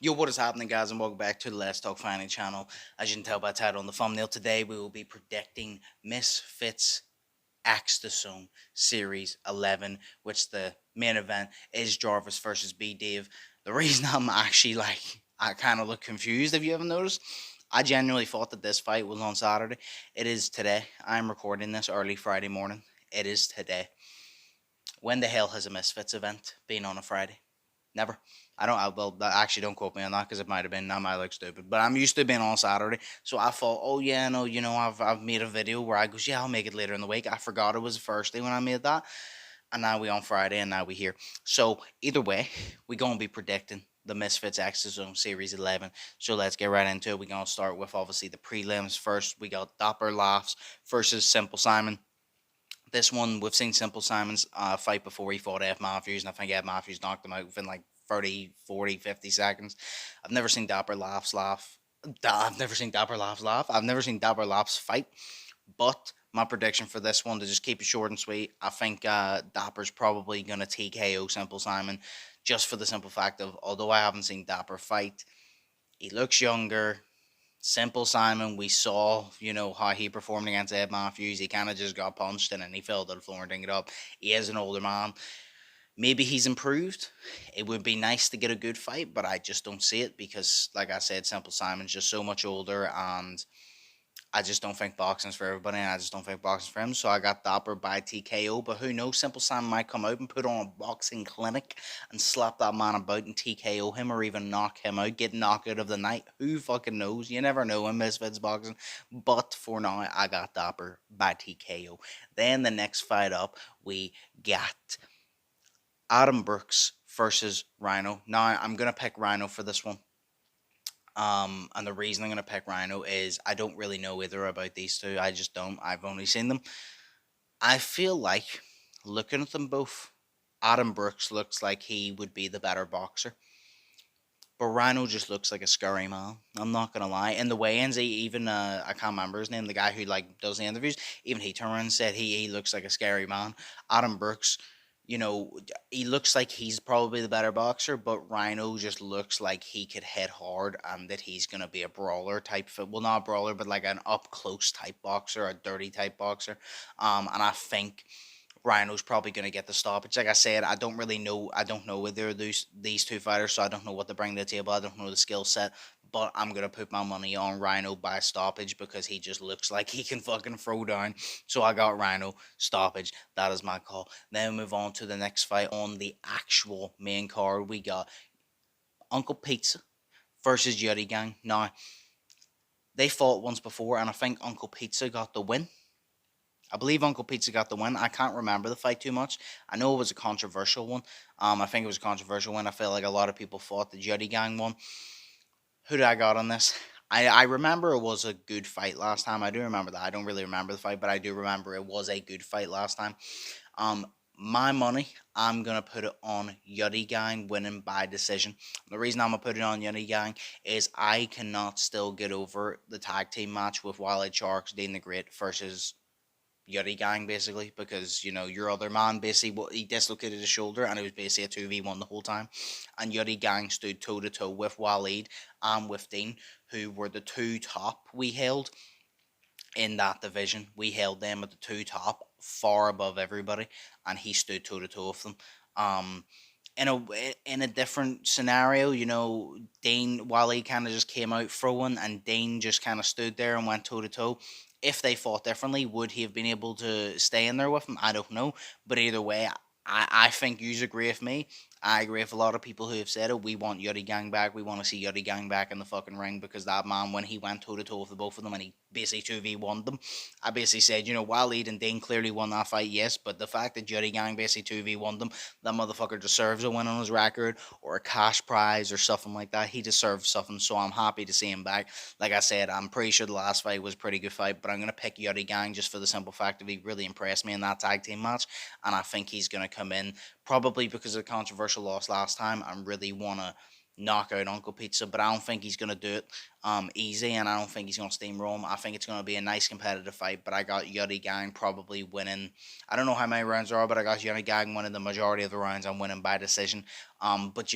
Yo, what is happening, guys, and welcome back to the Let's Talk Fighting channel. As you can tell by the title and the thumbnail, today we will be predicting Misfits Extra Series 11, which the main event is Jarvis versus BDave. The reason I'm actually I kind of look confused, if you haven't noticed, I genuinely thought that this fight was on Saturday. It is today. I'm recording this early Friday morning. It is today. When the hell has a Misfits event been on a Friday? Never. Well, actually, don't quote me on that because it might have been. I might look stupid, but I'm used to being on Saturday, so I thought, oh yeah, no, I've made a video where I goes, yeah, I'll make it later in the week. I forgot it was Thursday when I made that, and now we on Friday, and now we here. So either way, we gonna be predicting the Misfits Extra Zone Series 11. So let's get right into it. We gonna start with obviously the prelims first. We got Dapper Laughs versus Simple Simon. This one, we've seen Simple Simon's fight before. He fought F. Matthews, and I think F. Matthews knocked him out within like 30, 40, 50 seconds. I've never seen Dapper Laughs laugh. I've never seen Dapper Laughs laugh. I've never seen Dapper Laughs fight. But my prediction for this one, to just keep it short and sweet, I think Dapper's probably going to TKO Simple Simon, just for the simple fact of, although I haven't seen Dapper fight, he looks younger. Simple Simon, we saw, how he performed against Ed Matthews. He kind of just got punched and then he fell to the floor and ding it up. He is an older man. Maybe he's improved. It would be nice to get a good fight, but I just don't see it because, like I said, Simple Simon's just so much older, and I just don't think boxing's for everybody, and I just don't think boxing's for him. So I got Dapper by TKO, but who knows? Simple Simon might come out and put on a boxing clinic and slap that man about and TKO him, or even knock him out, get knockout of the night. Who fucking knows? You never know in Misfits boxing. But for now, I got Dapper by TKO. Then the next fight up, we got Adam Brooks versus Rhino. Now I'm gonna pick Rhino for this one. And the reason I'm gonna pick Rhino is I don't really know either about these two. I just don't. I've only seen them. I feel like looking at them both, Adam Brooks looks like he would be the better boxer. But Rhino just looks like a scurry man. I'm not gonna lie. In the weigh-ins, even I can't remember his name, the guy who does the interviews. Even he turned around and said he looks like a scary man. Adam Brooks, he looks like he's probably the better boxer, but Rhino just looks like he could hit hard and that he's gonna be a brawler type. Well, not a brawler, but like an up close type boxer, a dirty type boxer. And I think Rhino's probably going to get the stoppage. Like I said, I don't really know. I don't know either of these two fighters, so I don't know what they bring to the table. I don't know the skill set, but I'm going to put my money on Rhino by stoppage because he just looks like he can fucking throw down. So I got Rhino stoppage. That is my call. Then we move on to the next fight on the actual main card. We got Uncle Pizza versus Yuddy Gang. Now, they fought once before, and I think Uncle Pizza got the win. I believe Uncle Pizza got the win. I can't remember the fight too much. I know it was a controversial one. I think it was a controversial one. I feel like a lot of people thought the Juddy Gang won. Who did I got on this? I remember it was a good fight last time. I do remember that. I don't really remember the fight, but I do remember it was a good fight last time. Um, my money, I'm gonna put it on Yuddy Gang winning by decision. The reason I'm gonna put it on Yuddy Gang is I cannot still get over the tag team match with Wild Sharks, Dean the Great versus Yuri Gang, basically, because your other man basically he dislocated his shoulder and it was basically a 2v1 the whole time, and Yuri Gang stood toe to toe with Waleed and with Dean, who were the two top we held in that division. We held them at the two top, far above everybody, and he stood toe to toe with them. In a different scenario, Dane Wally kind of just came out throwing, and Dane just kind of stood there and went toe to toe. If they fought differently, would he have been able to stay in there with him? I don't know. But either way, I think you agree with me. I agree with a lot of people who have said it. We want Yuddy Gang back. We want to see Yuddy Gang back in the fucking ring because that man, when he went toe to toe with the both of them and he basically 2v1 them, I basically said, Waleed and Dane clearly won that fight, yes, but the fact that Yuddy Gang basically 2v1 them, that motherfucker deserves a win on his record or a cash prize or something like that. He deserves something, so I'm happy to see him back. Like I said, I'm pretty sure the last fight was a pretty good fight, but I'm going to pick Yuddy Gang just for the simple fact that he really impressed me in that tag team match, and I think he's going to come in probably because of the controversial loss last time and really want to knock out Uncle Pizza, but I don't think he's going to do it easy, and I don't think he's going to steamroll him. I think it's going to be a nice competitive fight, but I got Yuddy Gang probably winning. I don't know how many rounds there are, but I got Yuddy Gang winning the majority of the rounds. I'm winning by decision. But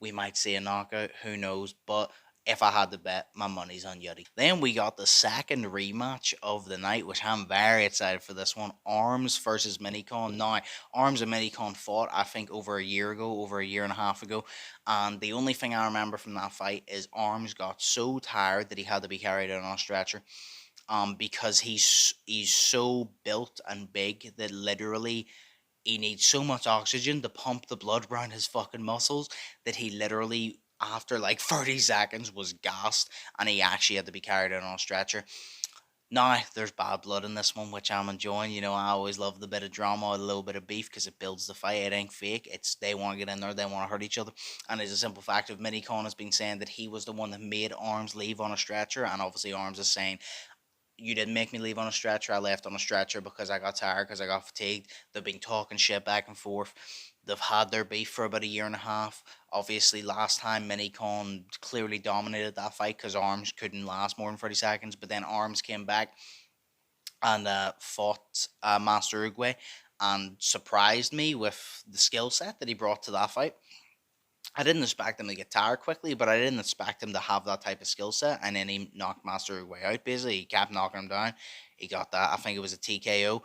we might see a knockout. Who knows? But if I had to bet, my money's on Yuddy. Then we got the second rematch of the night, which I'm very excited for this one. Arms versus Minicon. Now, Arms and Minicon fought, I think, over a year ago, over a year and a half ago. And the only thing I remember from that fight is Arms got so tired that he had to be carried out on a stretcher. Because he's so built and big that literally he needs so much oxygen to pump the blood around his fucking muscles that he literally, after like 30 seconds, was gassed and he actually had to be carried out on a stretcher. Now, there's bad blood in this one, which I'm enjoying. I always love the bit of drama, a little bit of beef, because it builds the fight. It ain't fake. It's they want to get in there, they want to hurt each other. And it's a simple fact of Minicon has been saying that he was the one that made Arms leave on a stretcher, and obviously Arms is saying, you didn't make me leave on a stretcher. I left on a stretcher because I got tired, because I got fatigued. They've been talking shit back and forth. They've had their beef for about a year and a half. Obviously, last time Minicon clearly dominated that fight because Arms couldn't last more than 30 seconds. But then Arms came back and fought Master Uruguay and surprised me with the skill set that he brought to that fight. I didn't expect him to get tired quickly, but I didn't expect him to have that type of skill set. And then he knocked Master Uruguay out. Basically, he kept knocking him down. He got that. I think it was a TKO.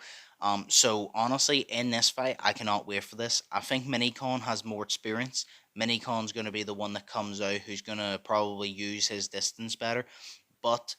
So honestly, in this fight, I cannot wait for this. I think Minicon has more experience. Minicon's going to be the one that comes out who's going to probably use his distance better. But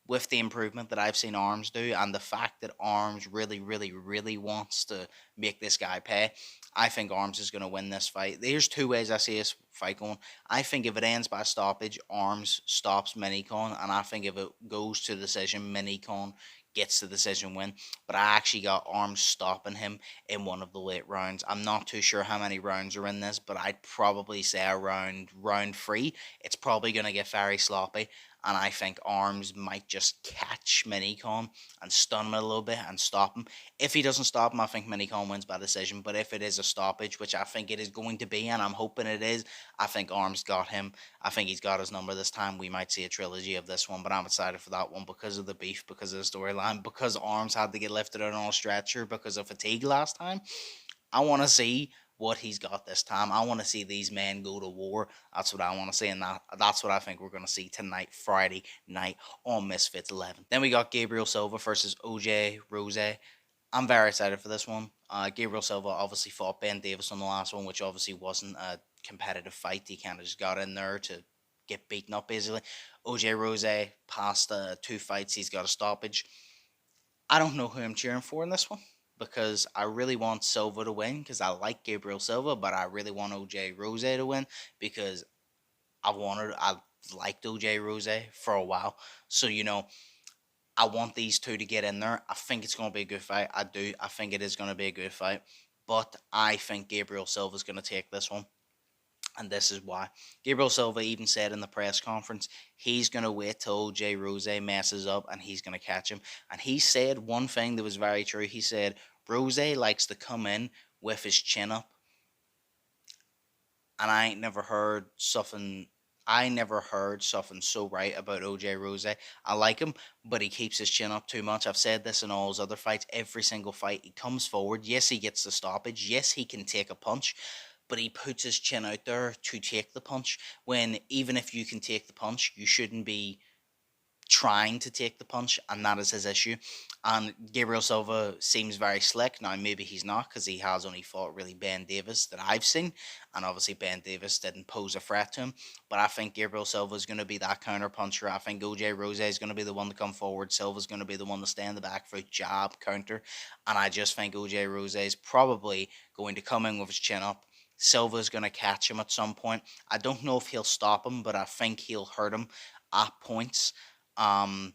with the improvement that I've seen Arms do, and the fact that Arms really, really, really wants to make this guy pay, I think Arms is going to win this fight. There's two ways I see this fight going. I think if it ends by stoppage, Arms stops Minicon, and I think if it goes to decision, Minicon gets the decision win. But I actually got Arms stopping him in one of the late rounds. I'm not too sure how many rounds are in this, but I'd probably say around round 3. It's probably going to get very sloppy, and I think Arms might just catch Minicon and stun him a little bit and stop him. If he doesn't stop him, I think Minicon wins by decision. But if it is a stoppage, which I think it is going to be, and I'm hoping it is, I think Arms got him. I think he's got his number this time. We might see a trilogy of this one, but I'm excited for that one because of the beef, because of the storyline, because Arms had to get lifted out on a stretcher because of fatigue last time. I want to see what he's got this time. I want to see these men go to war. That's what I want to see, and that's what I think we're going to see tonight, Friday night on Misfits 11. Then we got Gabriel Silva versus OJ Rose. I'm very excited for this one. Gabriel Silva obviously fought Ben Davis on the last one, which obviously wasn't a competitive fight. He kind of just got in there to get beaten up, basically. OJ Rose, past 2 fights, he's got a stoppage. I don't know who I'm cheering for in this one, because I really want Silva to win because I like Gabriel Silva, but I really want OJ Rose to win because I liked OJ Rose for a while. So, I want these two to get in there. I think it's going to be a good fight. I do. I think it is going to be a good fight. But I think Gabriel Silva is going to take this one. And this is why. Gabriel Silva even said in the press conference he's going to wait till OJ Rose messes up and he's going to catch him. And he said one thing that was very true. He said Rose likes to come in with his chin up. And I never heard something so right about OJ Rose. I like him, but he keeps his chin up too much. I've said this in all his other fights. Every single fight, he comes forward. Yes, he gets the stoppage. Yes, he can take a punch, but he puts his chin out there to take the punch. When even if you can take the punch, you shouldn't be trying to take the punch, and that is his issue. And Gabriel Silva seems very slick. Now, maybe he's not because he has only fought really Ben Davis that I've seen, and obviously Ben Davis didn't pose a threat to him. But I think Gabriel Silva is going to be that counter puncher. I think OJ Rose is going to be the one to come forward. Silva's going to be the one to stay in the back for a jab counter, and I just think OJ Rose is probably going to come in with his chin up. Silva's going to catch him at some point. I don't know if he'll stop him, but I think he'll hurt him at points. Um,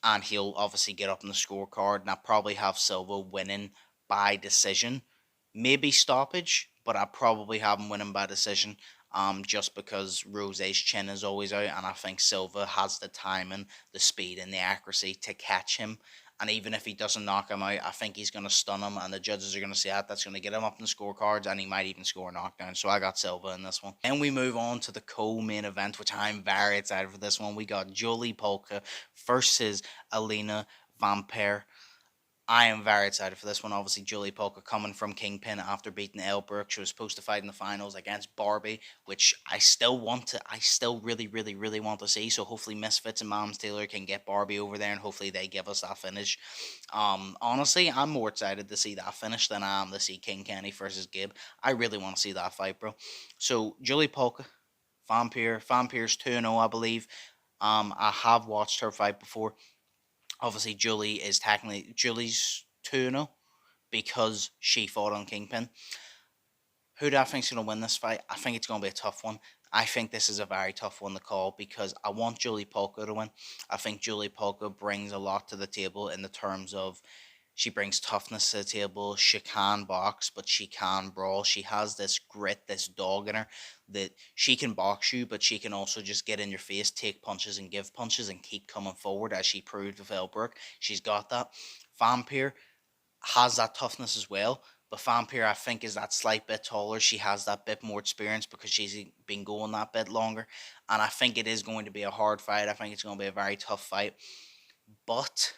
and he'll obviously get up in the scorecard, and I probably have Silva winning by decision, maybe stoppage, but I probably have him winning by decision. Just because Rose's chin is always out, and I think Silva has the timing, the speed, and the accuracy to catch him And even if he doesn't knock him out, I think he's going to stun him, and the judges are going to say that's going to get him up in the scorecards, and he might even score a knockdown. So I got Silva in this one. Then we move on to the co-main event, which I'm very excited for this one. We got Jolie Polka versus Alina Vampire. I am very excited for this one. Obviously, Julie Polka coming from Kingpin after beating Elle Brooke. She was supposed to fight in the finals against Barbie, which I still want to. I still really, really, really want to see. So hopefully, Misfits and Moms Taylor can get Barbie over there, and hopefully they give us that finish. Honestly, I'm more excited to see that finish than I am to see King Kenny versus Gibb. I really want to see that fight, bro. So Julie Polka, Vampire's 2-0, I believe. I have watched her fight before. Obviously, Julie's 2-0 because she fought on Kingpin. Who do I think is going to win this fight? I think it's going to be a tough one. I think this is a very tough one to call because I want Julie Polka to win. I think Julie Polka brings a lot to the table in the terms of she brings toughness to the table. She can box, but she can brawl. She has this grit, this dog in her that she can box you, but she can also just get in your face, take punches and give punches and keep coming forward as she proved with Elbrook. She's got that. Vampire has that toughness as well. But Vampire, I think, is that slight bit taller. She has that bit more experience because she's been going that bit longer. And I think it is going to be a hard fight. I think it's going to be a very tough fight. But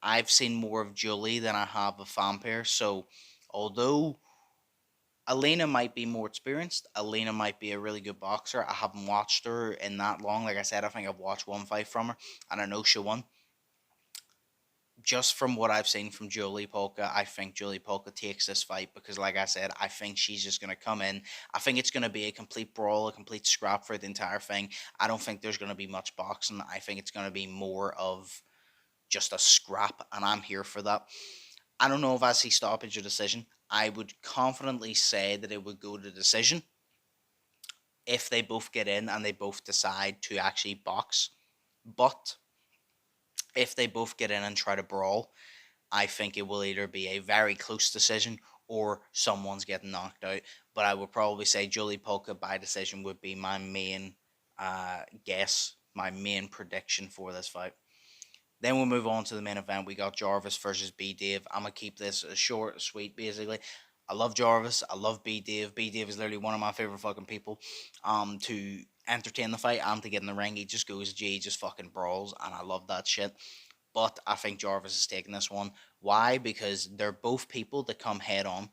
I've seen more of Julie than I have of Vampire. So although Alina might be more experienced, Alina might be a really good boxer. I haven't watched her in that long. Like I said, I think I've watched one fight from her, and I know she won. Just from what I've seen from Julie Polka, I think Julie Polka takes this fight because, like I said, I think she's just going to come in. I think it's going to be a complete brawl, a complete scrap for the entire thing. I don't think there's going to be much boxing. I think it's going to be more of just a scrap, and I'm here for that. I don't know if I see stoppage or decision. I would confidently say that it would go to decision if they both get in and they both decide to actually box. But if they both get in and try to brawl, I think it will either be a very close decision or someone's getting knocked out. But I would probably say Julie Polka by decision would be my main guess, my main prediction for this fight. Then we'll move on to the main event. We got Jarvis versus BDave. I'm going to keep this short, sweet, basically. I love Jarvis. I love BDave. BDave is literally one of my favorite fucking people to entertain the fight and to get in the ring. He just goes G, just fucking brawls, and I love that shit. But I think Jarvis is taking this one. Why? Because they're both people that come head on.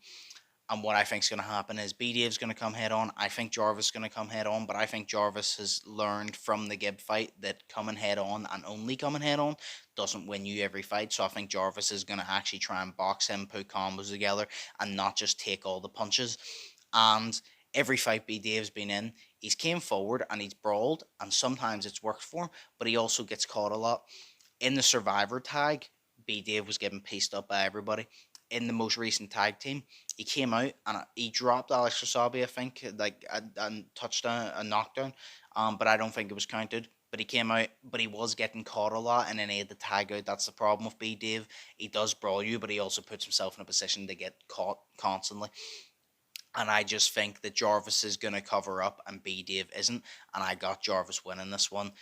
And what I think is going to happen is BDave's going to come head on. I think Jarvis is going to come head on, but I think Jarvis has learned from the Gibb fight that coming head on and only coming head on doesn't win you every fight. So I think Jarvis is going to actually try and box him, put combos together, and not just take all the punches. And every fight BDave's been in, he's came forward and he's brawled, and sometimes it's worked for him, but he also gets caught a lot. In the Survivor tag, BDave was getting pieced up by everybody. In the most recent tag team, he came out and he dropped Alex Wasabi, I think, like a touchdown, a knockdown. But I don't think it was counted. But he came out, but he was getting caught a lot, and then he had to tag out. That's the problem with B Dave. He does brawl you, but he also puts himself in a position to get caught constantly. And I just think that Jarvis is going to cover up and B Dave isn't. And I got Jarvis winning this one.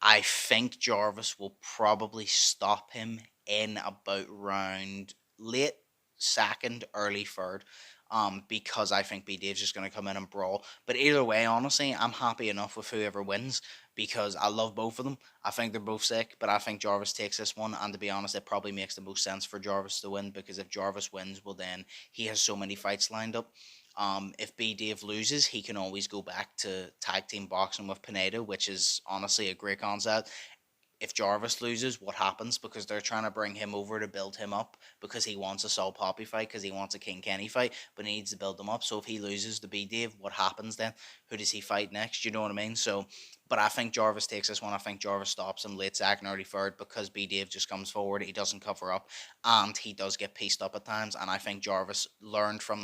I think Jarvis will probably stop him in about round late second, early third. Because I think B Dave's just going to come in and brawl. But either way, honestly, I'm happy enough with whoever wins because I love both of them. I think they're both sick, but I think Jarvis takes this one. And to be honest, it probably makes the most sense for Jarvis to win because if Jarvis wins, well, then he has so many fights lined up. If B Dave loses, he can always go back to tag team boxing with Pineda, which is honestly a great concept. If Jarvis loses, what happens? Because they're trying to bring him over to build him up because he wants a Saul Poppy fight, because he wants a King Kenny fight, but he needs to build him up. So if he loses to B Dave, what happens then? Who does he fight next? You know what I mean? So, but I think Jarvis takes this one. I think Jarvis stops him late second, early third because B Dave just comes forward. He doesn't cover up and he does get pieced up at times. And I think Jarvis learned from